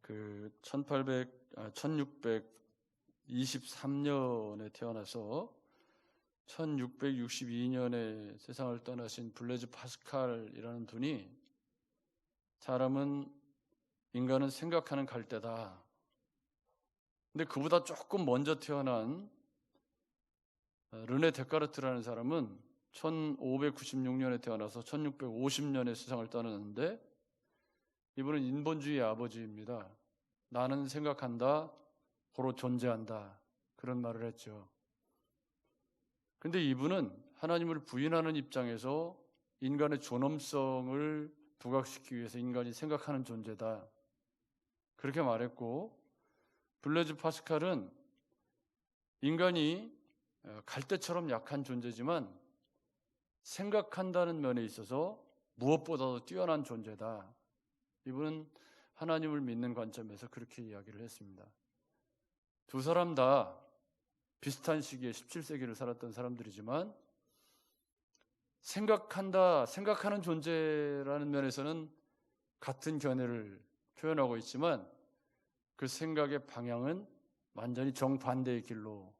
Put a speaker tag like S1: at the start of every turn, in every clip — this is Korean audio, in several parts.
S1: 1623년에 태어나서 1662년에 세상을 떠나신 블레즈 파스칼이라는 분이 인간은 생각하는 갈대다. 근데 그보다 조금 먼저 태어난 르네 데카르트라는 사람은 1596년에 태어나서 1650년에 세상을 떠났는데 이분은 인본주의의 아버지입니다. 나는 생각한다, 고로 존재한다. 그런 말을 했죠. 근데 이분은 하나님을 부인하는 입장에서 인간의 존엄성을 부각시키기 위해서 인간이 생각하는 존재다. 그렇게 말했고, 블레즈 파스칼은 인간이 갈대처럼 약한 존재지만 생각한다는 면에 있어서 무엇보다도 뛰어난 존재다. 이분은 하나님을 믿는 관점에서 그렇게 이야기를 했습니다. 두 사람 다 비슷한 시기에 17세기를 살았던 사람들이지만 생각하는 존재라는 면에서는 같은 견해를 표현하고 있지만 그 생각의 방향은 완전히 정반대의 길로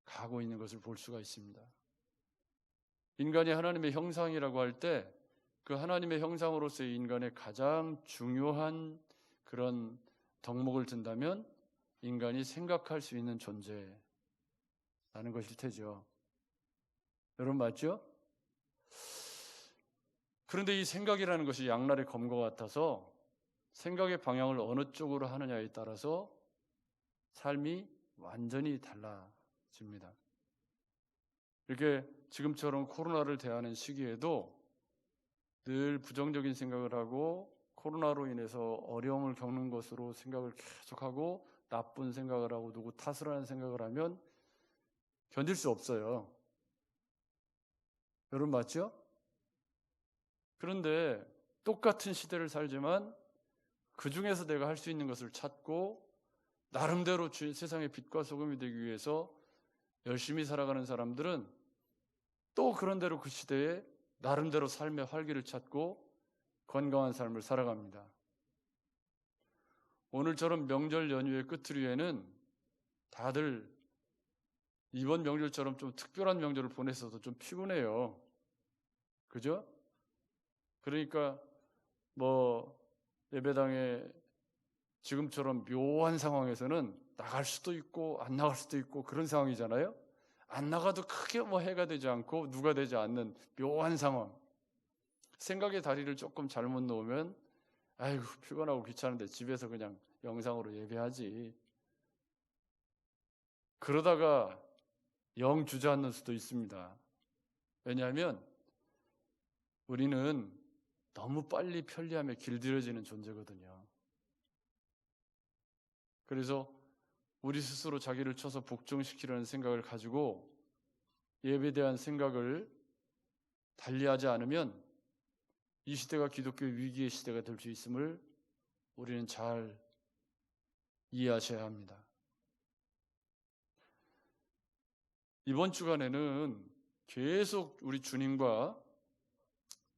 S1: 가고 있는 것을 볼 수가 있습니다. 인간이 하나님의 형상이라고 할 때 그 하나님의 형상으로서의 인간의 가장 중요한 그런 덕목을 든다면 인간이 생각할 수 있는 존재라는 것일 테죠. 여러분 맞죠? 그런데 이 생각이라는 것이 양날의 검과 같아서 생각의 방향을 어느 쪽으로 하느냐에 따라서 삶이 완전히 달라집니다. 이렇게 지금처럼 코로나를 대하는 시기에도 늘 부정적인 생각을 하고 코로나로 인해서 어려움을 겪는 것으로 생각을 계속하고 나쁜 생각을 하고 누구 탓을 하는 생각을 하면 견딜 수 없어요. 여러분 맞죠? 그런데 똑같은 시대를 살지만 그 중에서 내가 할 수 있는 것을 찾고 나름대로 세상의 빛과 소금이 되기 위해서 열심히 살아가는 사람들은 또 그런대로 그 시대에 나름대로 삶의 활기를 찾고 건강한 삶을 살아갑니다. 오늘처럼 명절 연휴의 끝트리에는 다들 이번 명절처럼 좀 특별한 명절을 보냈어도 좀 피곤해요. 그죠? 그러니까 예배당에 지금처럼 묘한 상황에서는 나갈 수도 있고 안 나갈 수도 있고 그런 상황이잖아요. 안 나가도 크게 해가 되지 않고 누가 되지 않는 묘한 상황. 생각의 다리를 조금 잘못 놓으면 아이고 피곤하고 귀찮은데 집에서 그냥 영상으로 예배하지. 그러다가 영 주저앉는 수도 있습니다. 왜냐하면 우리는 너무 빨리 편리함에 길들여지는 존재거든요. 그래서 우리 스스로 자기를 쳐서 복종시키려는 생각을 가지고 예배에 대한 생각을 달리하지 않으면 이 시대가 기독교의 위기의 시대가 될 수 있음을 우리는 잘 이해하셔야 합니다. 이번 주간에는 계속 우리 주님과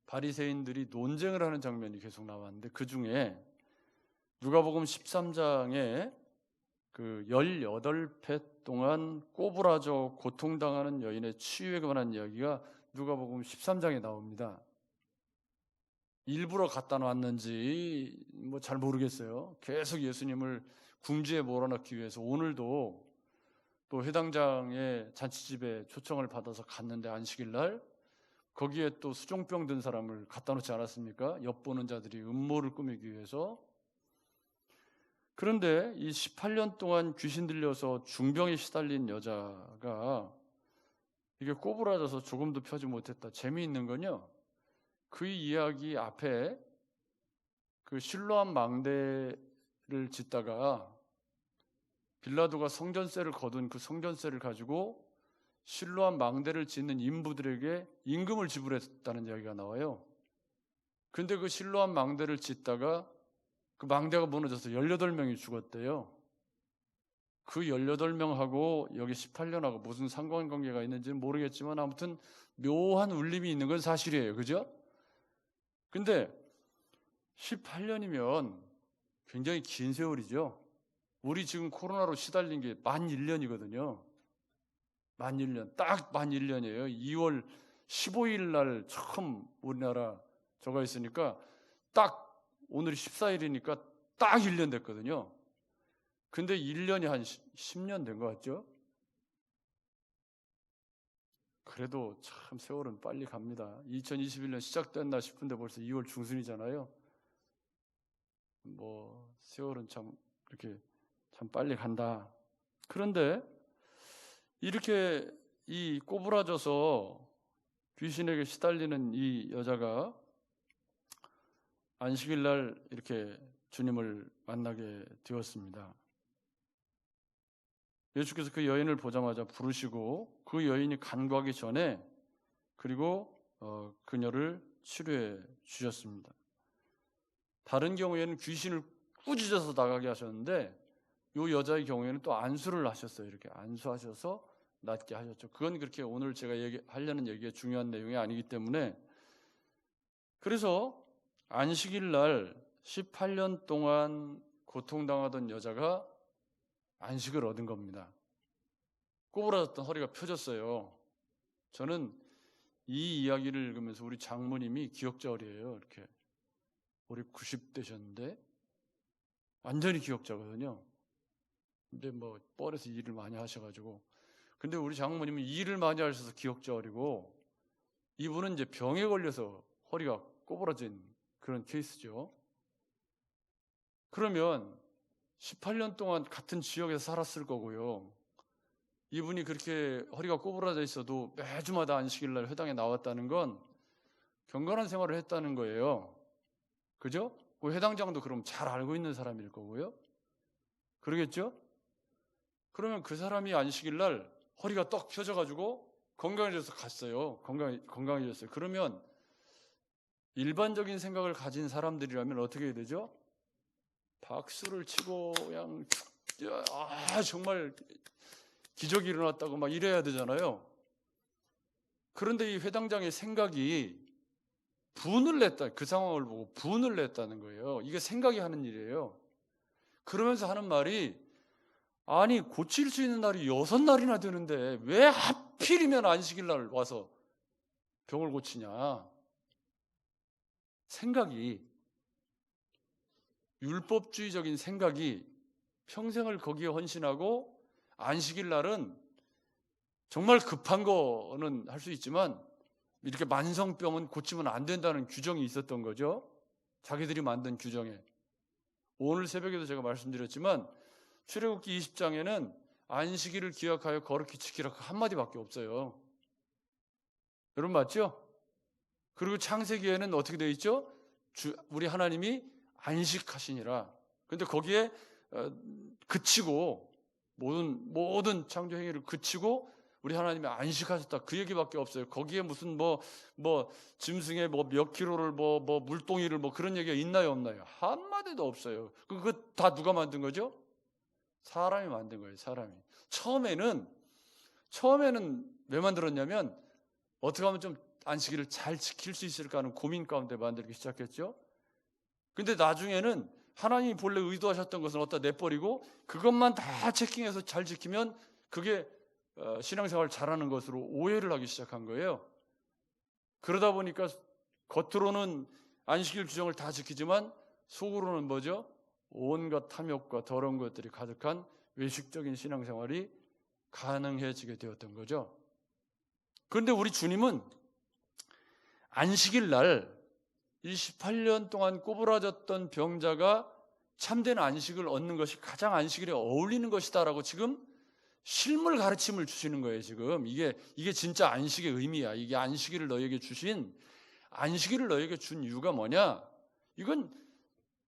S1: 바리새인들이 논쟁을 하는 장면이 계속 나왔는데 그 중에 누가복음 13장에 18회 동안 꼬부라져 고통당하는 여인의 치유에 관한 이야기가 누가복음 13장에 나옵니다. 일부러 갖다 놨는지 잘 모르겠어요. 계속 예수님을 궁지에 몰아넣기 위해서 오늘도 또 해당장의 잔치집에 초청을 받아서 갔는데 안식일 날 거기에 또 수종병 든 사람을 갖다 놓지 않았습니까? 엿보는 자들이 음모를 꾸미기 위해서. 그런데 이 18년 동안 귀신 들려서 중병에 시달린 여자가 이게 꼬부라져서 조금도 펴지 못했다. 재미있는 건요. 그 이야기 앞에 그 실로암 망대를 짓다가 빌라도가 성전세를 거둔 그 성전세를 가지고 실로암 망대를 짓는 인부들에게 임금을 지불했다는 이야기가 나와요. 근데 그 실로암 망대를 짓다가 그 망대가 무너져서 18명이 죽었대요. 그 18명하고 여기 18년하고 무슨 상관관계가 있는지는 모르겠지만 아무튼 묘한 울림이 있는 건 사실이에요. 그죠? 근데 18년이면 굉장히 긴 세월이죠. 우리 지금 코로나로 시달린 게 만 1년이거든요. 만 1년, 딱 만 1년이에요. 2월 15일 날 처음 우리나라 저거 있으니까 딱 오늘이 14일이니까 딱 1년 됐거든요. 근데 1년이 한 10년 된 것 같죠? 그래도 참 세월은 빨리 갑니다. 2021년 시작됐나 싶은데 벌써 2월 중순이잖아요. 뭐 세월은 참 그렇게 참 빨리 간다. 그런데 이렇게 이 꼬부라져서 귀신에게 시달리는 이 여자가 안식일 날 이렇게 주님을 만나게 되었습니다. 예수께서 그 여인을 보자마자 부르시고 그 여인이 간구하기 전에 그리고 그녀를 치료해 주셨습니다. 다른 경우에는 귀신을 꾸짖어서 나가게 하셨는데 이 여자의 경우에는 또 안수를 하셨어요. 이렇게 안수하셔서 낫게 하셨죠. 그건 그렇게 오늘 제가 하려는 얘기가 중요한 내용이 아니기 때문에 그래서 안식일 날 18년 동안 고통당하던 여자가 안식을 얻은 겁니다. 꼬부라졌던 허리가 펴졌어요. 저는 이 이야기를 읽으면서 우리 장모님이 기억자월이에요. 이렇게 우리 90대셨는데 완전히 기억자거든요. 근데 뭐 뻘에서 일을 많이 하셔가지고 근데 우리 장모님은 일을 많이 하셔서 기억자월이고 이분은 이제 병에 걸려서 허리가 꼬부라진 그런 케이스죠. 그러면 18년 동안 같은 지역에서 살았을 거고요. 이분이 그렇게 허리가 꼬부라져 있어도 매주마다 안식일 날 회당에 나왔다는 건 경건한 생활을 했다는 거예요. 그죠? 그 회당장도 그럼 잘 알고 있는 사람일 거고요. 그러겠죠? 그러면 그 사람이 안식일 날 허리가 떡 펴져가지고 건강해져서 갔어요. 건강해졌어요. 그러면 일반적인 생각을 가진 사람들이라면 어떻게 해야 되죠? 박수를 치고 그냥 정말 기적이 일어났다고 막 이래야 되잖아요. 그런데 이 회당장의 생각이 분을 냈다. 그 상황을 보고 분을 냈다는 거예요. 이게 생각이 하는 일이에요. 그러면서 하는 말이 아니 고칠 수 있는 날이 6날이나 되는데 왜 하필이면 안식일 날 와서 병을 고치냐. 생각이 율법주의적인 생각이 평생을 거기에 헌신하고 안식일 날은 정말 급한 거는 할 수 있지만 이렇게 만성병은 고치면 안 된다는 규정이 있었던 거죠. 자기들이 만든 규정에. 오늘 새벽에도 제가 말씀드렸지만 출애굽기 20장에는 안식일을 기억하여 거룩히 지키라 그 한마디밖에 없어요. 여러분 맞죠? 그리고 창세기에는 어떻게 되어 있죠? 우리 하나님이 안식하시니라. 근데 거기에 그치고 모든 창조 행위를 그치고 우리 하나님이 안식하셨다 그 얘기밖에 없어요. 거기에 무슨 뭐 짐승의 몇 킬로를 물동이를 그런 얘기가 있나요 없나요? 한마디도 없어요. 그거 다 누가 만든 거죠? 사람이 만든 거예요. 사람이. 처음에는 왜 만들었냐면 어떻게 하면 좀 안식일을 잘 지킬 수 있을까 하는 고민 가운데 만들기 시작했죠. 근데 나중에는 하나님이 본래 의도하셨던 것은 어디다 내버리고 그것만 다 체킹해서 잘 지키면 그게 신앙생활을 잘하는 것으로 오해를 하기 시작한 거예요. 그러다 보니까 겉으로는 안식일 규정을 다 지키지만 속으로는 뭐죠? 온갖 탐욕과 더러운 것들이 가득한 외식적인 신앙생활이 가능해지게 되었던 거죠. 그런데 우리 주님은 안식일 날 18년 동안 꼬부라졌던 병자가 참된 안식을 얻는 것이 가장 안식일에 어울리는 것이다라고 지금 실물 가르침을 주시는 거예요. 지금 이게 진짜 안식의 의미야. 이게 안식일을 너에게 준 이유가 뭐냐? 이건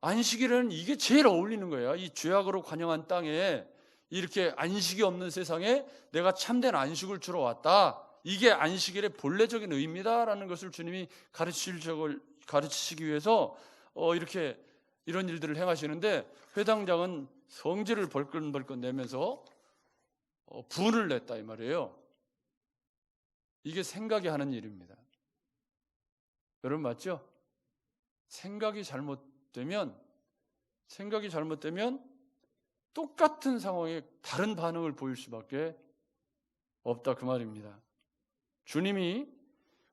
S1: 안식일에는 이게 제일 어울리는 거야. 이 죄악으로 관영한 땅에 이렇게 안식이 없는 세상에 내가 참된 안식을 주러 왔다. 이게 안식일의 본래적인 의미다라는 것을 주님이 가르치시기 위해서 이렇게 이런 일들을 행하시는데 회당장은 성질을 벌끈벌끈 내면서 분을 냈다 이 말이에요. 이게 생각이 하는 일입니다. 여러분 맞죠? 생각이 잘못되면 생각이 잘못되면 똑같은 상황에 다른 반응을 보일 수밖에 없다 그 말입니다. 주님이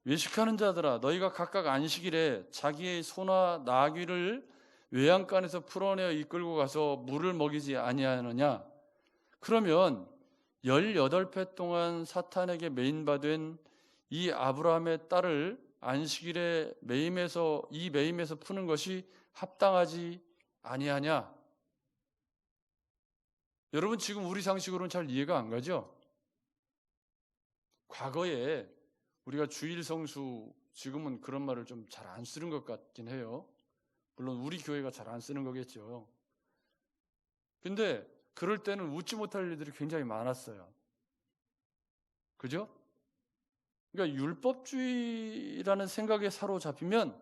S1: 외식하는 자들아 너희가 각각 안식일에 자기의 소나 나귀를 외양간에서 풀어내어 이끌고 가서 물을 먹이지 아니하느냐? 그러면 18회 동안 사탄에게 매인받은 이 아브라함의 딸을 안식일에 매임에서 푸는 것이 합당하지 아니하냐? 여러분 지금 우리 상식으로는 잘 이해가 안 가죠? 과거에 우리가 주일 성수, 지금은 그런 말을 좀 잘 안 쓰는 것 같긴 해요. 물론 우리 교회가 잘 안 쓰는 거겠죠. 근데 그럴 때는 웃지 못할 일들이 굉장히 많았어요. 그죠? 그러니까 율법주의라는 생각에 사로잡히면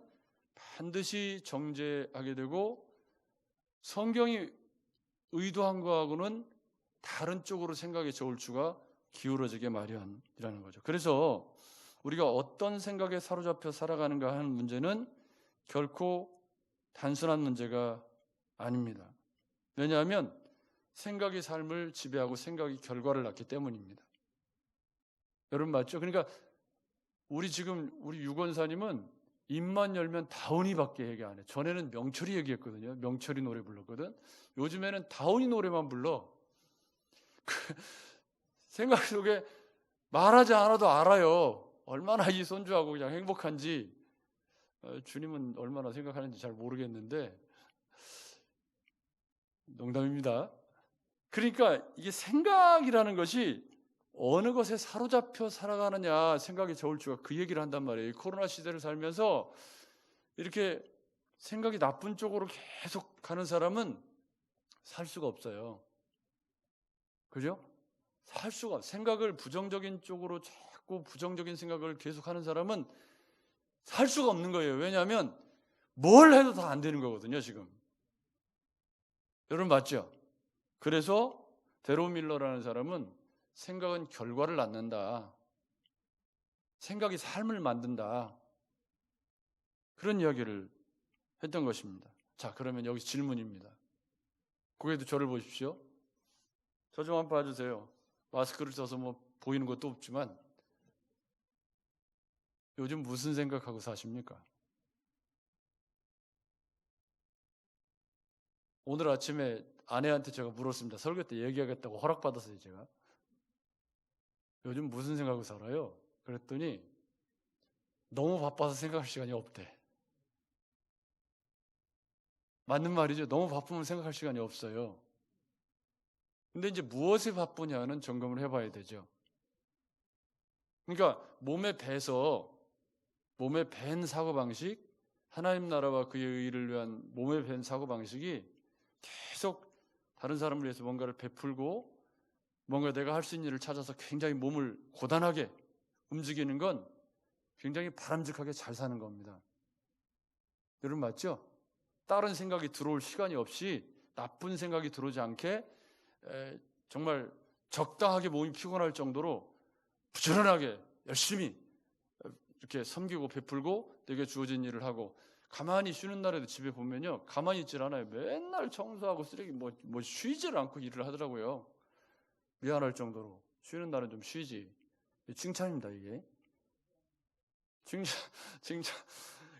S1: 반드시 정죄하게 되고 성경이 의도한 거하고는 다른 쪽으로 생각의 저울추가 기울어지게 마련이라는 거죠. 그래서 우리가 어떤 생각에 사로잡혀 살아가는가 하는 문제는 결코 단순한 문제가 아닙니다. 왜냐하면 생각이 삶을 지배하고 생각이 결과를 낳기 때문입니다. 여러분 맞죠? 그러니까 우리 유권사님은 입만 열면 다운이밖에 얘기 안 해. 전에는 명철이 얘기했거든요. 명철이 노래 불렀거든. 요즘에는 다운이 노래만 불러. 생각 속에 말하지 않아도 알아요. 얼마나 이 손주하고 그냥 행복한지. 주님은 얼마나 생각하는지 잘 모르겠는데 농담입니다. 그러니까 이게 생각이라는 것이 어느 것에 사로잡혀 살아가느냐 생각의 저울추가 그 얘기를 한단 말이에요. 코로나 시대를 살면서 이렇게 생각이 나쁜 쪽으로 계속 가는 사람은 살 수가 없어요. 그죠? 생각을 부정적인 쪽으로 자꾸 부정적인 생각을 계속하는 사람은 살 수가 없는 거예요. 왜냐하면 뭘 해도 다 안 되는 거거든요, 지금. 여러분 맞죠? 그래서 데로 밀러라는 사람은 생각은 결과를 낳는다. 생각이 삶을 만든다. 그런 이야기를 했던 것입니다. 자, 그러면 여기 질문입니다. 고개도 저를 보십시오. 저 좀 한번 봐주세요. 마스크를 써서 뭐 보이는 것도 없지만 요즘 무슨 생각하고 사십니까? 오늘 아침에 아내한테 제가 물었습니다. 설교 때 얘기하겠다고 허락받았어요, 제가. 요즘 무슨 생각하고 살아요? 그랬더니 너무 바빠서 생각할 시간이 없대. 맞는 말이죠. 너무 바쁘면 생각할 시간이 없어요. 근데 이제 무엇에 바쁘냐는 점검을 해봐야 되죠. 그러니까 몸에 밴 사고방식, 하나님 나라와 그의 의를 위한 몸에 밴 사고방식이 계속 다른 사람을 위해서 뭔가를 베풀고 뭔가 내가 할 수 있는 일을 찾아서 굉장히 몸을 고단하게 움직이는 건 굉장히 바람직하게 잘 사는 겁니다. 여러분 맞죠? 다른 생각이 들어올 시간이 없이 나쁜 생각이 들어오지 않게 정말 적당하게 몸이 피곤할 정도로 부지런하게 열심히 이렇게 섬기고 베풀고 내게 주어진 일을 하고 가만히 쉬는 날에도 집에 보면요 가만히 있질 않아요. 맨날 청소하고 쓰레기 뭐 쉬질 않고 일을 하더라고요. 미안할 정도로 쉬는 날은 좀 쉬지. 칭찬입니다 이게. 칭찬.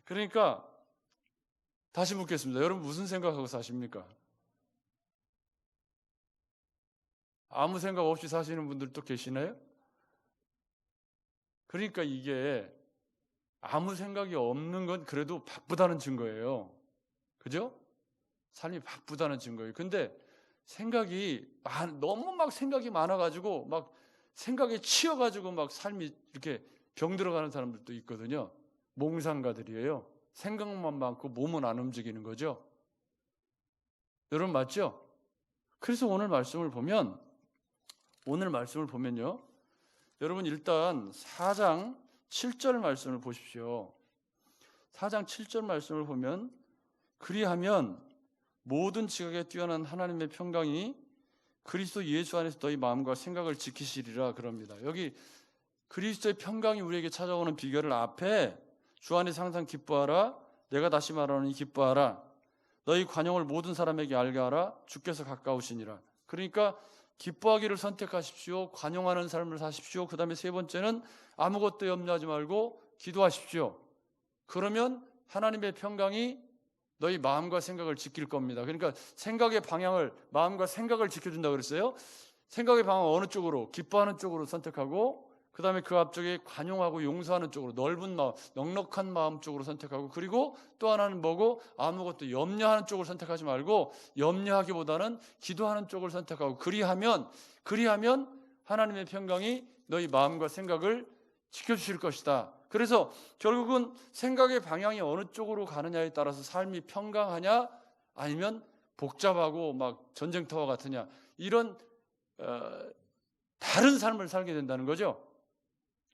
S1: 그러니까 다시 묻겠습니다. 여러분 무슨 생각하고 사십니까? 아무 생각 없이 사시는 분들도 계시나요? 그러니까 이게 아무 생각이 없는 건 그래도 바쁘다는 증거예요. 그죠? 삶이 바쁘다는 증거예요. 근데 너무 막 생각이 많아가지고 막 생각에 치여가지고 막 삶이 이렇게 병들어가는 사람들도 있거든요. 몽상가들이에요. 생각만 많고 몸은 안 움직이는 거죠. 여러분 맞죠? 그래서 오늘 말씀을 보면요. 여러분 일단 4장 7절 말씀을 보십시오. 4장 7절 말씀을 보면 그리하면 모든 지각에 뛰어난 하나님의 평강이 그리스도 예수 안에서 너희 마음과 생각을 지키시리라 그럽니다. 여기 그리스도의 평강이 우리에게 찾아오는 비결을 앞에 주 안에서 항상 기뻐하라. 내가 다시 말하노니 기뻐하라. 너희 관용을 모든 사람에게 알게 하라. 주께서 가까우시니라. 그러니까 기뻐하기를 선택하십시오. 관용하는 삶을 사십시오. 그 다음에 세 번째는 아무것도 염려하지 말고 기도하십시오. 그러면 하나님의 평강이 너희 마음과 생각을 지킬 겁니다. 그러니까 생각의 방향을, 마음과 생각을 지켜준다 그랬어요. 생각의 방향을 어느 쪽으로? 기뻐하는 쪽으로 선택하고, 그 다음에 그 앞쪽에 관용하고 용서하는 쪽으로, 넓은 마음, 넉넉한 마음 쪽으로 선택하고, 그리고 또 하나는 뭐고? 아무것도 염려하는 쪽을 선택하지 말고 염려하기보다는 기도하는 쪽을 선택하고, 그리하면 하나님의 평강이 너희 마음과 생각을 지켜주실 것이다. 그래서 결국은 생각의 방향이 어느 쪽으로 가느냐에 따라서 삶이 평강하냐 아니면 복잡하고 막 전쟁터와 같으냐, 이런 다른 삶을 살게 된다는 거죠.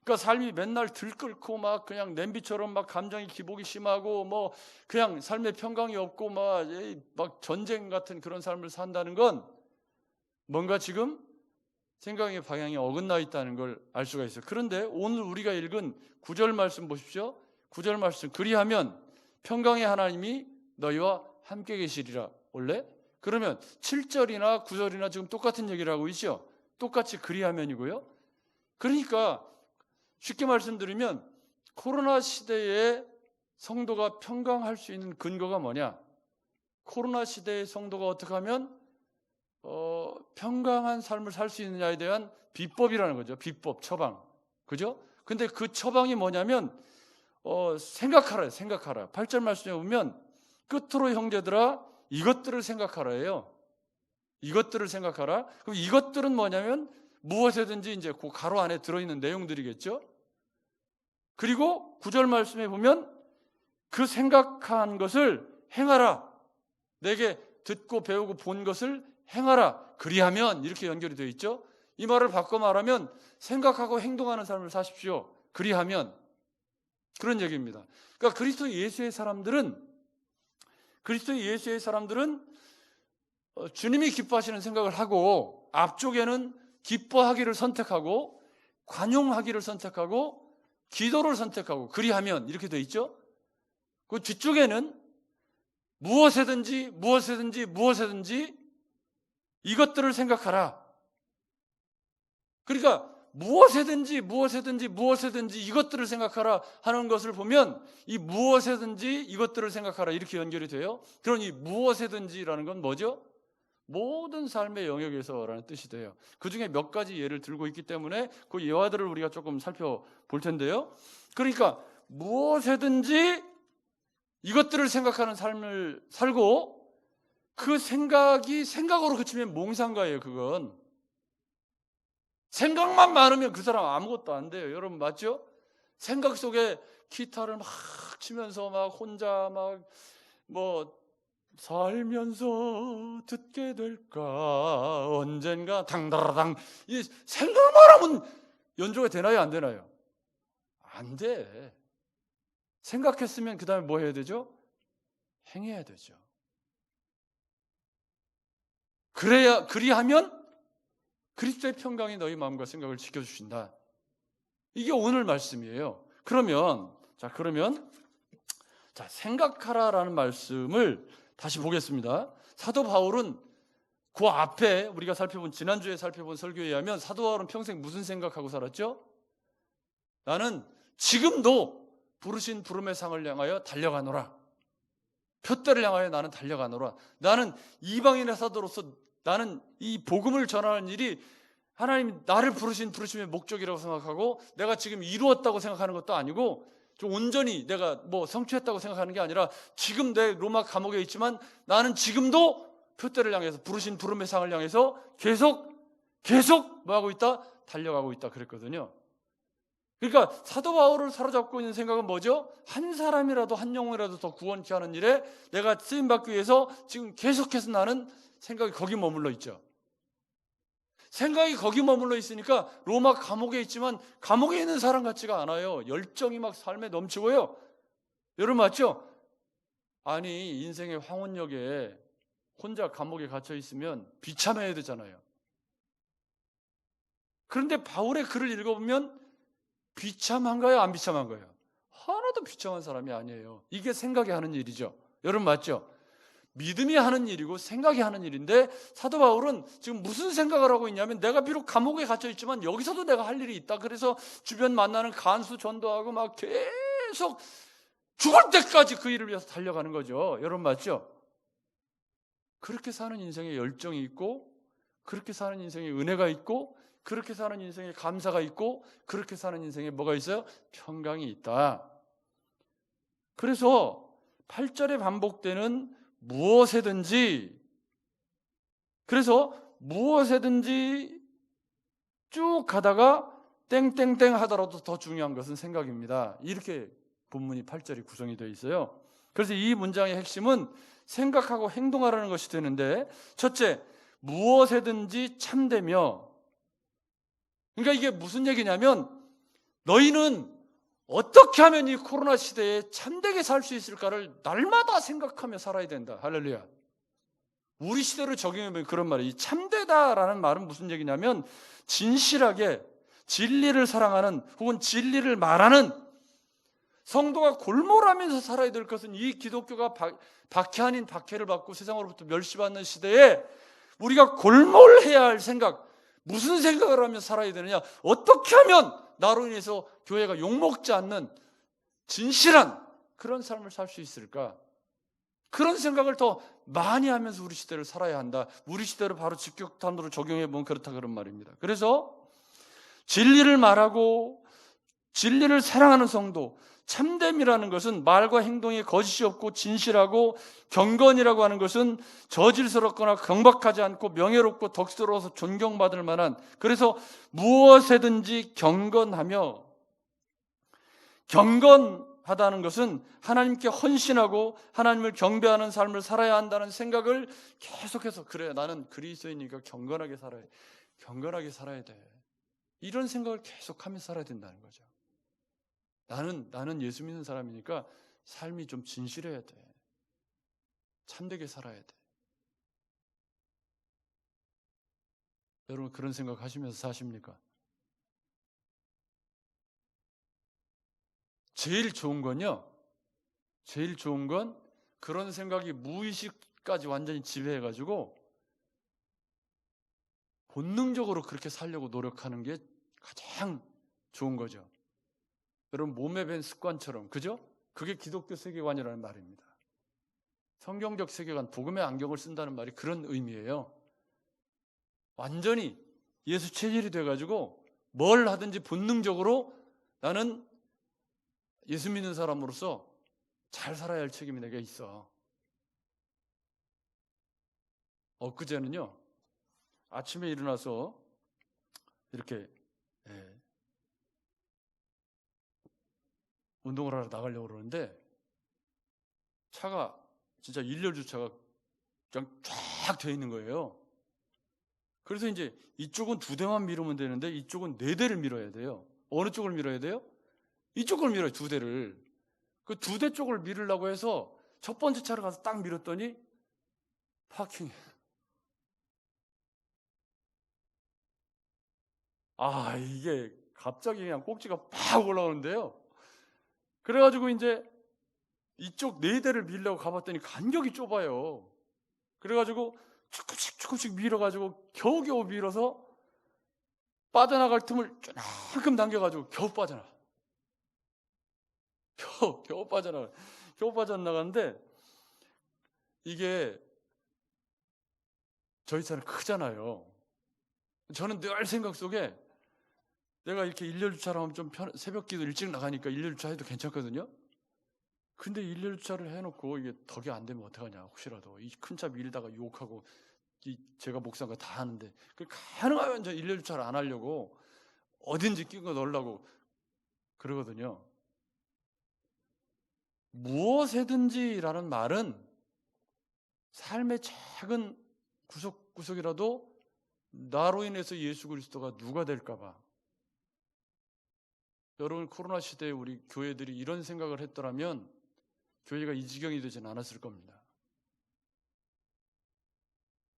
S1: 그러니까 삶이 맨날 들끓고 막 그냥 냄비처럼 막 감정이 기복이 심하고 뭐 그냥 삶에 평강이 없고 막 전쟁 같은 그런 삶을 산다는 건 뭔가 지금 생각의 방향이 어긋나 있다는 걸 알 수가 있어요. 그런데 오늘 우리가 읽은 9절 말씀 보십시오. 9절 말씀, 그리하면 평강의 하나님이 너희와 함께 계시리라. 원래 그러면 7절이나 9절이나 지금 똑같은 얘기를 하고 있죠. 똑같이 그리하면이고요. 그러니까 쉽게 말씀드리면 코로나 시대에 성도가 평강할 수 있는 근거가 뭐냐? 코로나 시대의 성도가 어떻게 하면 평강한 삶을 살 수 있느냐에 대한 비법이라는 거죠. 비법, 처방. 그죠? 근데 그 처방이 뭐냐면 생각하라요. 생각하라. 8절 말씀에 보면 끝으로 형제들아 이것들을 생각하라예요. 이것들을 생각하라. 그럼 이것들은 뭐냐면 무엇이든지 이제 그 가로 안에 들어있는 내용들이겠죠. 그리고 9절 말씀에 보면 그 생각한 것을 행하라. 내게 듣고 배우고 본 것을 행하라. 그리하면, 이렇게 연결이 되어 있죠. 이 말을 바꿔 말하면 생각하고 행동하는 삶을 사십시오. 그리하면, 그런 얘기입니다. 그러니까 그리스도 예수의 사람들은 주님이 기뻐하시는 생각을 하고, 앞쪽에는 기뻐하기를 선택하고 관용하기를 선택하고 기도를 선택하고 그리하면, 이렇게 되어 있죠. 그 뒤쪽에는 무엇이든지 이것들을 생각하라. 그러니까 무엇이든지 이것들을 생각하라 하는 것을 보면 이 무엇이든지 이것들을 생각하라 이렇게 연결이 돼요. 그런 이 무엇이든지라는 건 뭐죠? 모든 삶의 영역에서라는 뜻이 돼요. 그 중에 몇 가지 예를 들고 있기 때문에 그 예화들을 우리가 조금 살펴볼 텐데요. 그러니까 무엇이든지 이것들을 생각하는 삶을 살고, 그 생각이 생각으로 그치면 몽상가예요. 그건 생각만 많으면 그 사람 아무것도 안 돼요. 여러분 맞죠? 생각 속에 기타를 막 치면서 막 혼자 막 살면서 듣게 될까 언젠가 당다라당, 이 생각만 하면 연주가 되나요 안 되나요? 안 돼. 생각했으면 그 다음에 뭐 해야 되죠? 행해야 되죠. 그리하면 그리스도의 평강이 너희 마음과 생각을 지켜주신다. 이게 오늘 말씀이에요. 그러면 생각하라라는 말씀을 다시 보겠습니다. 사도 바울은 그 앞에 우리가 지난주에 살펴본 설교에 의하면 사도 바울은 평생 무슨 생각하고 살았죠? 나는 지금도 부르신 부름의 상을 향하여 달려가노라. 표대를 향하여 나는 달려가노라. 나는 이방인의 사도로서 나는 이 복음을 전하는 일이 하나님이 나를 부르심의 목적이라고 생각하고 내가 지금 이루었다고 생각하는 것도 아니고 좀 온전히 내가 성취했다고 생각하는 게 아니라 지금 내 로마 감옥에 있지만 나는 지금도 표대를 향해서 부르신 부름의 상을 향해서 계속 뭐하고 있다? 달려가고 있다 그랬거든요. 그러니까 사도 바울을 사로잡고 있는 생각은 뭐죠? 한 사람이라도 한 영혼이라도 더 구원케 하는 일에 내가 쓰임받기 위해서 지금 계속해서 나는 생각이 거기 머물러 있죠. 생각이 거기 머물러 있으니까 로마 감옥에 있지만 감옥에 있는 사람 같지가 않아요. 열정이 막 삶에 넘치고요. 여러분 맞죠? 아니 인생의 황혼역에 혼자 감옥에 갇혀 있으면 비참해야 되잖아요. 그런데 바울의 글을 읽어보면 비참한가요? 안 비참한가요? 하나도 비참한 사람이 아니에요. 이게 생각이 하는 일이죠. 여러분 맞죠? 믿음이 하는 일이고 생각이 하는 일인데, 사도 바울은 지금 무슨 생각을 하고 있냐면, 내가 비록 감옥에 갇혀 있지만 여기서도 내가 할 일이 있다. 그래서 주변 만나는 간수 전도하고 막 계속 죽을 때까지 그 일을 위해서 달려가는 거죠. 여러분 맞죠? 그렇게 사는 인생에 열정이 있고, 그렇게 사는 인생에 은혜가 있고, 그렇게 사는 인생에 감사가 있고, 그렇게 사는 인생에 뭐가 있어요? 평강이 있다. 그래서 8절에 반복되는 무엇에든지, 그래서 무엇에든지 쭉 가다가 땡땡땡 하더라도 더 중요한 것은 생각입니다. 이렇게 본문이 8절이 구성이 되어 있어요. 그래서 이 문장의 핵심은 생각하고 행동하라는 것이 되는데, 첫째, 무엇에든지 참되며, 그러니까 이게 무슨 얘기냐면, 너희는 어떻게 하면 이 코로나 시대에 참되게 살 수 있을까를 날마다 생각하며 살아야 된다. 할렐루야. 우리 시대로 적용하면 그런 말이에요. 이 참되다라는 말은 무슨 얘기냐면, 진실하게 진리를 사랑하는, 혹은 진리를 말하는 성도가 골몰하면서 살아야 될 것은, 이 기독교가 박해 아닌 박해를 받고 세상으로부터 멸시받는 시대에 우리가 골몰해야 할 생각, 무슨 생각을 하며 살아야 되느냐, 어떻게 하면 나로 인해서 교회가 욕먹지 않는 진실한 그런 삶을 살 수 있을까? 그런 생각을 더 많이 하면서 우리 시대를 살아야 한다. 우리 시대를 바로 직격탄으로 적용해 보면 그렇다, 그런 말입니다. 그래서 진리를 말하고 진리를 사랑하는 성도, 참됨이라는 것은 말과 행동에 거짓이 없고 진실하고, 경건이라고 하는 것은 저질스럽거나 경박하지 않고 명예롭고 덕스러워서 존경받을 만한, 그래서 무엇에든지 경건하며, 경건하다는 것은 하나님께 헌신하고 하나님을 경배하는 삶을 살아야 한다는 생각을 계속해서, 그래 나는 그리스도인이니까 경건하게 살아야 돼, 이런 생각을 계속하면서 살아야 된다는 거죠. 나는 예수 믿는 사람이니까 삶이 좀 진실해야 돼, 참되게 살아야 돼. 여러분 그런 생각 하시면서 사십니까? 제일 좋은 건 그런 생각이 무의식까지 완전히 지배해가지고 본능적으로 그렇게 살려고 노력하는 게 가장 좋은 거죠. 여러분 몸에 밴 습관처럼, 그죠? 그게 기독교 세계관이라는 말입니다. 성경적 세계관, 복음의 안경을 쓴다는 말이 그런 의미예요. 완전히 예수 체질이 돼가지고 뭘 하든지 본능적으로 나는 예수 믿는 사람으로서 잘 살아야 할 책임이 내게 있어. 엊그제는요, 아침에 일어나서 이렇게 운동을 하러 나가려고 그러는데, 차가 진짜 일렬 주차가 그냥 쫙 돼 있는 거예요. 그래서 이제 이쪽은 2대만 밀으면 되는데 이쪽은 4대를 밀어야 돼요. 어느 쪽을 밀어야 돼요? 이쪽을 밀어요, 2대를. 그 2대 쪽을 밀으려고 해서 첫 번째 차를 가서 딱 밀었더니 파킹. 이게 갑자기 그냥 꼭지가 팍 올라오는데요. 그래가지고 이제 이쪽 4대를 밀려고 가봤더니 간격이 좁아요. 그래가지고 조금씩 밀어가지고 겨우겨우 밀어서 빠져나갈 틈을 조금 당겨가지고 겨우 빠져나가. 겨우 빠져나가는데, 이게 저희 차는 크잖아요. 저는 늘 생각 속에 내가 이렇게 일렬 주차를 하면 좀 새벽기도 일찍 나가니까 일렬 주차해도 괜찮거든요. 근데 일렬 주차를 해놓고 이게 덕이 안 되면 어떡하냐, 혹시라도 이 큰 차 밀다가 유혹하고, 제가 목사가 다 하는데, 가능하면 저 일렬 주차를 안 하려고 어딘지 끼고 넣으려고 그러거든요. 무엇에든지라는 말은 삶의 작은 구석구석이라도 나로 인해서 예수 그리스도가 누가 될까봐. 여러분 코로나 시대에 우리 교회들이 이런 생각을 했더라면 교회가 이 지경이 되진 않았을 겁니다.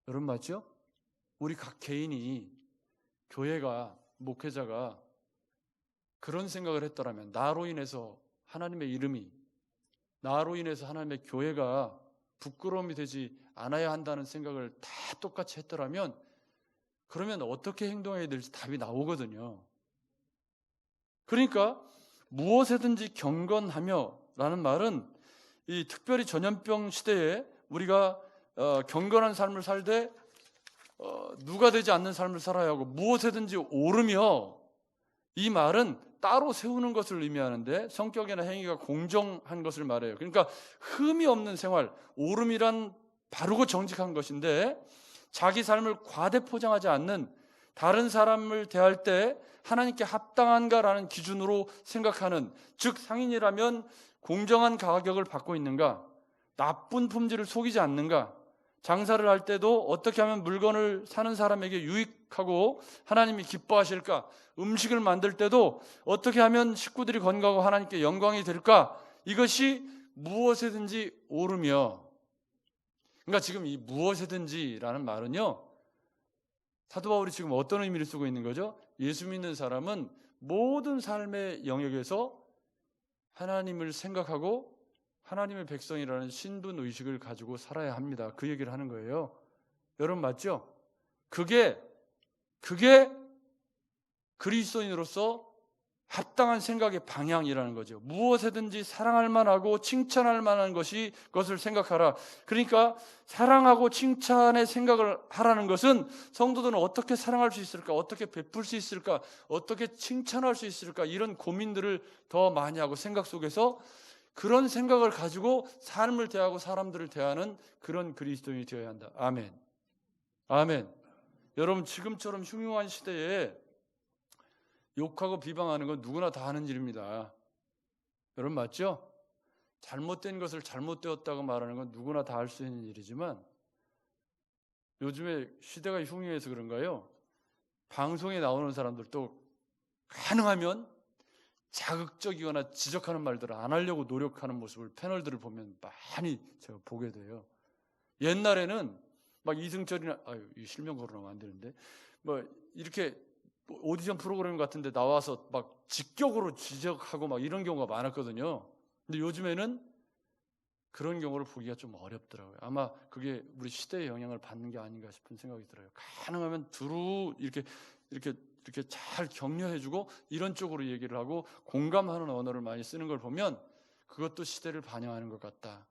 S1: 여러분 맞죠? 우리 각 개인이, 교회가, 목회자가 그런 생각을 했더라면, 나로 인해서 하나님의 이름이, 나로 인해서 하나님의 교회가 부끄러움이 되지 않아야 한다는 생각을 다 똑같이 했더라면 그러면 어떻게 행동해야 될지 답이 나오거든요. 그러니까 무엇에든지 경건하며 라는 말은 이 특별히 전염병 시대에 우리가 경건한 삶을 살되 누가 되지 않는 삶을 살아야 하고 무엇에든지 오르며, 이 말은 따로 세우는 것을 의미하는데 성격이나 행위가 공정한 것을 말해요. 그러니까 흠이 없는 생활, 오름이란 바르고 정직한 것인데 자기 삶을 과대 포장하지 않는, 다른 사람을 대할 때 하나님께 합당한가라는 기준으로 생각하는, 즉 상인이라면 공정한 가격을 받고 있는가, 나쁜 품질을 속이지 않는가, 장사를 할 때도 어떻게 하면 물건을 사는 사람에게 유익하고 하나님이 기뻐하실까, 음식을 만들 때도 어떻게 하면 식구들이 건강하고 하나님께 영광이 될까, 이것이 무엇에든지 오르며. 그러니까 지금 이 무엇에든지라는 말은요, 사도 바울이 지금 어떤 의미를 쓰고 있는 거죠? 예수 믿는 사람은 모든 삶의 영역에서 하나님을 생각하고 하나님의 백성이라는 신분 의식을 가지고 살아야 합니다. 그 얘기를 하는 거예요. 여러분 맞죠? 그게 그리스도인으로서 합당한 생각의 방향이라는 거죠. 무엇에든지 사랑할 만하고 칭찬할 만한 것을 생각하라. 그러니까 사랑하고 칭찬의 생각을 하라는 것은 성도들은 어떻게 사랑할 수 있을까, 어떻게 베풀 수 있을까, 어떻게 칭찬할 수 있을까, 이런 고민들을 더 많이 하고 생각 속에서 그런 생각을 가지고 삶을 대하고 사람들을 대하는 그런 그리스도인이 되어야 한다. 아멘. 아멘. 여러분 지금처럼 흉흉한 시대에 욕하고 비방하는 건 누구나 다 하는 일입니다. 여러분 맞죠? 잘못된 것을 잘못되었다고 말하는 건 누구나 다 할 수 있는 일이지만 요즘에 시대가 흉흉해서 그런가요? 방송에 나오는 사람들도 가능하면 자극적이거나 지적하는 말들을 안 하려고 노력하는 모습을 패널들을 보면 많이 제가 보게 돼요. 옛날에는 막 이승철이나 이 실명 거론하면 안 되는데 뭐 이렇게 오디션 프로그램 같은 데 나와서 막 직격으로 지적하고 막 이런 경우가 많았거든요. 근데 요즘에는 그런 경우를 보기가 좀 어렵더라고요. 아마 그게 우리 시대의 영향을 받는 게 아닌가 싶은 생각이 들어요. 가능하면 두루 이렇게 잘 격려해주고 이런 쪽으로 얘기를 하고 공감하는 언어를 많이 쓰는 걸 보면 그것도 시대를 반영하는 것 같다.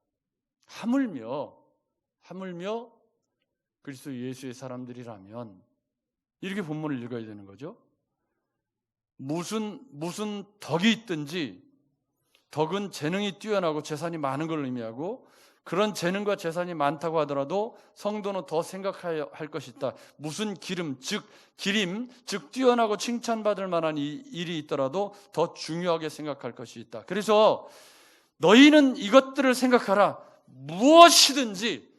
S1: 하물며 그리스도 예수의 사람들이라면 이렇게 본문을 읽어야 되는 거죠. 무슨 덕이 있든지, 덕은 재능이 뛰어나고 재산이 많은 걸 의미하고, 그런 재능과 재산이 많다고 하더라도 성도는 더 생각해야 할 것이 있다. 무슨 기림, 즉 뛰어나고 칭찬받을 만한 일이 있더라도 더 중요하게 생각할 것이 있다. 그래서 너희는 이것들을 생각하라. 무엇이든지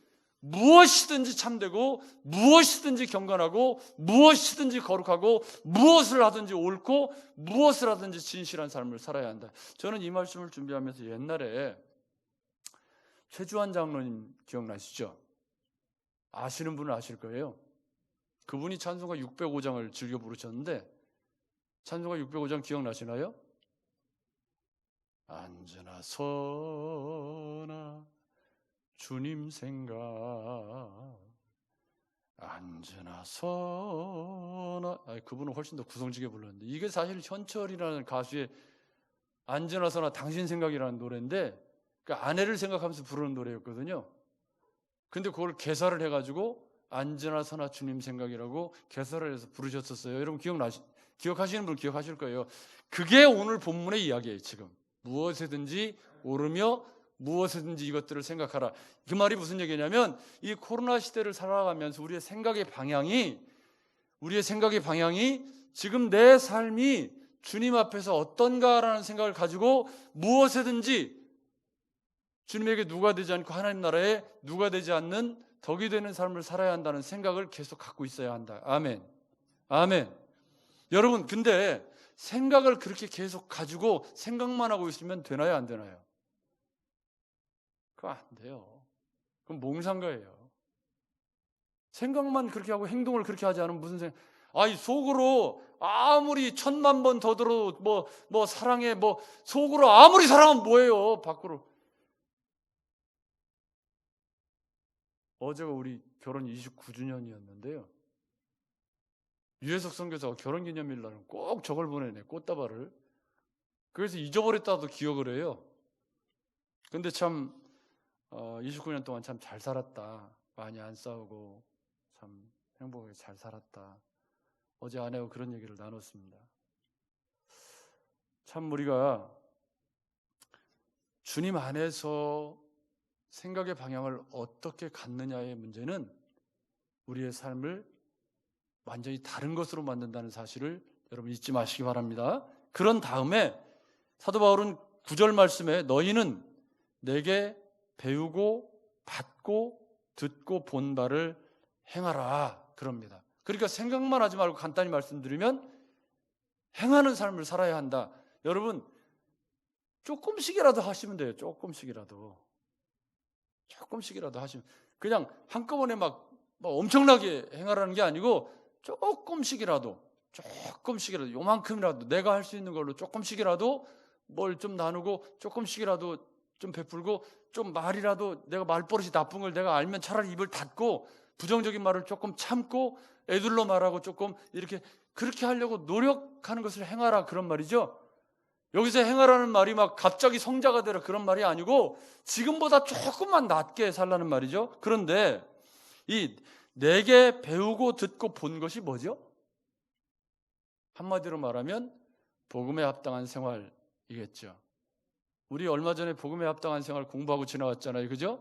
S1: 참되고, 무엇이든지 경건하고, 무엇이든지 거룩하고, 무엇을 하든지 옳고, 무엇을 하든지 진실한 삶을 살아야 한다. 저는 이 말씀을 준비하면서 옛날에 최주환 장로님 기억나시죠? 아시는 분은 아실 거예요. 그분이 찬송가 605장을 즐겨 부르셨는데 찬송가 605장 기억나시나요? 언제나 서나 주님 생각, 언제나 서나. 그분은 훨씬 더 구성지게 불렀는데 이게 사실 현철이라는 가수의 언제나 서나 당신 생각이라는 노래인데 그 아내를 생각하면서 부르는 노래였거든요. 근데 그걸 개사를 해가지고 언제나 서나 주님 생각이라고 개사를 해서 부르셨었어요. 여러분 기억하시는 분 기억하실 거예요. 그게 오늘 본문의 이야기예요. 지금 무엇에든지 오르며 무엇이든지 이것들을 생각하라. 그 말이 무슨 얘기냐면 이 코로나 시대를 살아가면서 우리의 생각의 방향이 지금 내 삶이 주님 앞에서 어떤가라는 생각을 가지고 무엇이든지 주님에게 누가 되지 않고 하나님 나라에 누가 되지 않는 덕이 되는 삶을 살아야 한다는 생각을 계속 갖고 있어야 한다. 아멘. 아멘. 여러분 근데 생각을 그렇게 계속 가지고 생각만 하고 있으면 되나요 안 되나요? 그거 안 돼요. 그럼 몽상가예요. 생각만 그렇게 하고 행동을 그렇게 하지 않으면 무슨 생각? 속으로 아무리 1000만 번 더 들어도 뭐 사랑해 속으로 아무리 사랑하면 뭐예요? 밖으로 어제가 우리 결혼 29주년이었는데요. 유해석 선교사가 결혼기념일 날은 꼭 저걸 보내네, 꽃다발을. 그래서 잊어버렸다도 기억을 해요. 근데 참 29년 동안 참 잘 살았다. 많이 안 싸우고 참 행복하게 잘 살았다. 어제 아내하고 그런 얘기를 나눴습니다. 참 우리가 주님 안에서 생각의 방향을 어떻게 갖느냐의 문제는 우리의 삶을 완전히 다른 것으로 만든다는 사실을 여러분 잊지 마시기 바랍니다. 그런 다음에 사도 바울은 9절 말씀에 너희는 내게 배우고 받고 듣고 본 바를 행하라 그럽니다. 그러니까 생각만 하지 말고 간단히 말씀드리면 행하는 삶을 살아야 한다. 여러분 조금씩이라도 하시면 돼요. 조금씩이라도 하시면, 그냥 한꺼번에 막 엄청나게 행하라는 게 아니고 조금씩이라도 요만큼이라도 내가 할 수 있는 걸로 조금씩이라도 뭘 좀 나누고 조금씩이라도 좀 베풀고 좀 말이라도 내가 말버릇이 나쁜 걸 내가 알면 차라리 입을 닫고 부정적인 말을 조금 참고 애들로 말하고 조금 이렇게 그렇게 하려고 노력하는 것을 행하라 그런 말이죠. 여기서 행하라는 말이 막 갑자기 성자가 되라 그런 말이 아니고 지금보다 조금만 낫게 살라는 말이죠. 그런데 이 내게 배우고 듣고 본 것이 뭐죠? 한마디로 말하면 복음에 합당한 생활이겠죠. 우리 얼마 전에 복음에 합당한 생활 공부하고 지나왔잖아요. 그죠?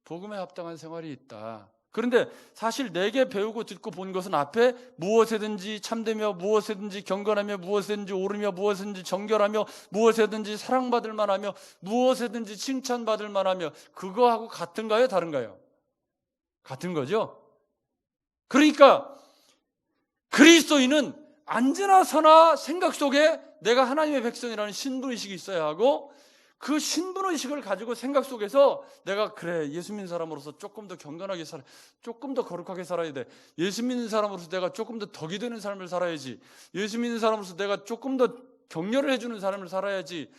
S1: 복음에 합당한 생활이 있다. 그런데 사실 내게 배우고 듣고 본 것은 앞에 무엇에든지 참되며 무엇에든지 경건하며 무엇에든지 옳으며 무엇에든지 정결하며 무엇에든지 사랑받을 만하며 무엇에든지 칭찬받을 만하며 그거하고 같은가요? 다른가요? 같은 거죠. 그러니까 그리스도인은 언제나 서나 생각 속에 내가 하나님의 백성이라는 신분의식이 있어야 하고 그 신분의식을 가지고 생각 속에서 내가 그래 예수 믿는 사람으로서 조금 더 경건하게 살아, 조금 더 거룩하게 살아야 돼. 예수 믿는 사람으로서 내가 조금 더 덕이 되는 삶을 살아야지. 예수 믿는 사람으로서 내가 조금 더 격려를 해주는 삶을 살아야지.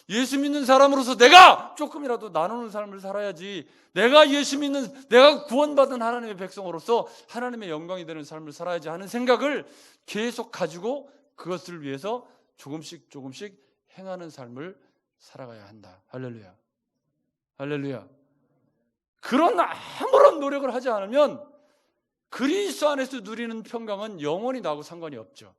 S1: 예수 믿는 사람으로서 내가 조금이라도 나누는 삶을 살아야지. 내가 내가 구원받은 하나님의 백성으로서 하나님의 영광이 되는 삶을 살아야지 하는 생각을 계속 가지고 그것을 위해서 조금씩 행하는 삶을 살아가야 한다. 할렐루야. 할렐루야. 그런 아무런 노력을 하지 않으면 그리스도 안에서 누리는 평강은 영원히 나하고 상관이 없죠.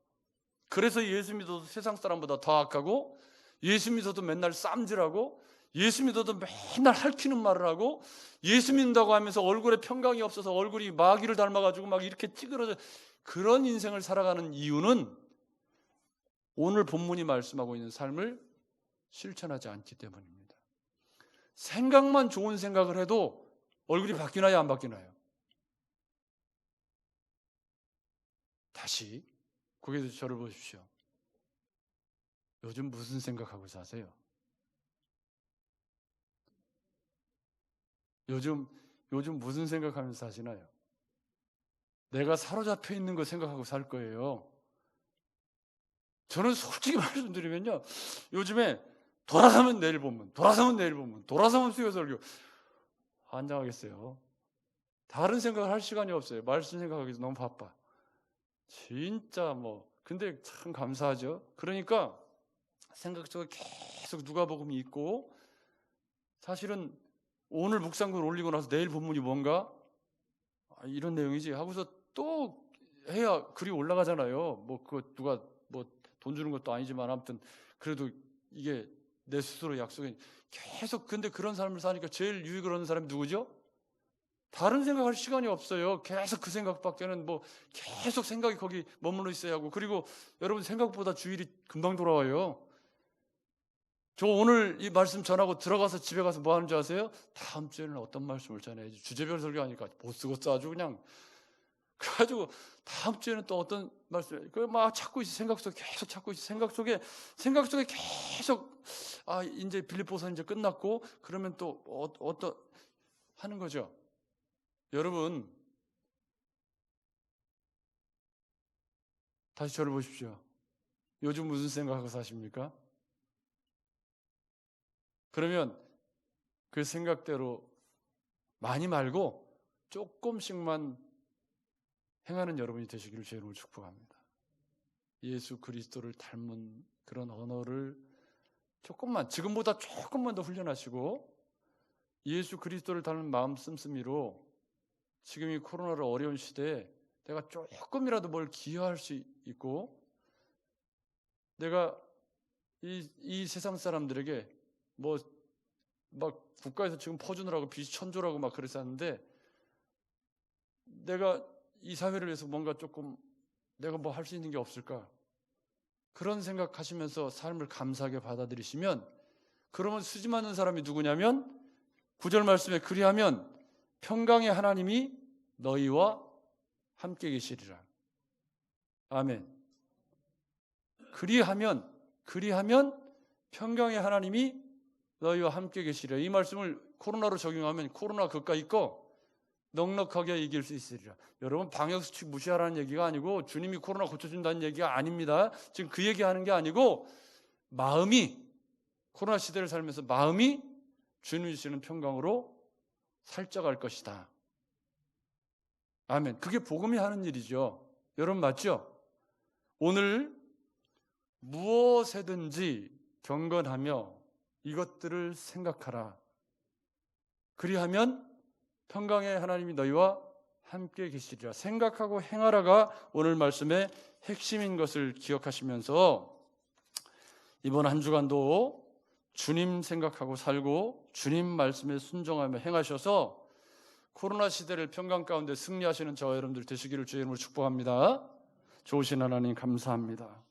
S1: 그래서 예수 믿어도 세상 사람보다 더 악하고 예수 믿어도 맨날 쌈질하고 예수 믿어도 맨날 핥히는 말을 하고 예수 믿는다고 하면서 얼굴에 평강이 없어서 얼굴이 마귀를 닮아가지고 막 이렇게 찌그러져 그런 인생을 살아가는 이유는 오늘 본문이 말씀하고 있는 삶을 실천하지 않기 때문입니다. 생각만 좋은 생각을 해도 얼굴이 바뀌나요? 안 바뀌나요? 다시 고개도 저를 보십시오. 요즘 무슨 생각하고 사세요? 요즘 무슨 생각하면서 사시나요? 내가 사로잡혀 있는 거 생각하고 살 거예요. 저는 솔직히 말씀드리면요. 요즘에 돌아서면 내일 본문, 돌아서면 수요 설교. 환장하겠어요. 다른 생각을 할 시간이 없어요. 말씀 생각하기도 너무 바빠. 진짜 근데 참 감사하죠. 그러니까 생각 속에 계속 누가복음이 있고 사실은 오늘 묵상글 올리고 나서 내일 본문이 뭔가 이런 내용이지 하고서 또 해야 글이 올라가잖아요. 그거 누가 돈 주는 것도 아니지만 아무튼 그래도 이게 내 스스로 약속이 계속 근데 그런 삶을 사니까 제일 유익을 얻는 사람이 누구죠? 다른 생각할 시간이 없어요. 계속 그 생각밖에는 계속 생각이 거기 머물러 있어야 하고 그리고 여러분 생각보다 주일이 금방 돌아와요. 저 오늘 이 말씀 전하고 들어가서 집에 가서 뭐 하는 줄 아세요? 다음 주에는 어떤 말씀을 전해야지. 주제별 설교하니까 못 쓰겠어 아주 그냥. 그래가지고 다음 주에는 또 어떤 말씀 막 찾고 있어. 생각 속에 계속 찾고 있어. 생각 속에 계속 이제 빌립보서 이제 끝났고 그러면 또 어떤 하는 거죠. 여러분 다시 저를 보십시오. 요즘 무슨 생각하고 사십니까? 그러면 그 생각대로 많이 말고 조금씩만 행하는 여러분이 되시기를 주의 이름으로 축복합니다. 예수 그리스도를 닮은 그런 언어를 조금만, 지금보다 조금만 더 훈련하시고 예수 그리스도를 닮은 마음 씀씀이로 지금 이 코로나로 어려운 시대에 내가 조금이라도 뭘 기여할 수 있고 내가 이 세상 사람들에게 뭐 막 국가에서 지금 퍼주느라고 빚이 천조라고 막 그랬었는데 내가 이 사회를 위해서 뭔가 조금 내가 뭐 할 수 있는 게 없을까? 그런 생각하시면서 삶을 감사하게 받아들이시면 그러면 수지 맞는 사람이 누구냐면 9절 말씀에 그리하면 평강의 하나님이 너희와 함께 계시리라. 아멘. 그리하면 평강의 하나님이 너희와 함께 계시리라. 이 말씀을 코로나로 적용하면 코로나 그까이 거 넉넉하게 이길 수 있으리라. 여러분 방역수칙 무시하라는 얘기가 아니고 주님이 코로나 고쳐준다는 얘기가 아닙니다. 지금 그 얘기하는 게 아니고 마음이 코로나 시대를 살면서 마음이 주님이 주시는 평강으로 살쪄갈 것이다. 아멘. 그게 복음이 하는 일이죠. 여러분 맞죠? 오늘 무엇에든지 경건하며 이것들을 생각하라. 그리하면 평강의 하나님이 너희와 함께 계시리라. 생각하고 행하라가 오늘 말씀의 핵심인 것을 기억하시면서 이번 한 주간도 주님 생각하고 살고 주님 말씀에 순종하며 행하셔서 코로나 시대를 평강 가운데 승리하시는 저와 여러분들 되시기를 주의 이름으로 축복합니다. 좋으신 하나님 감사합니다.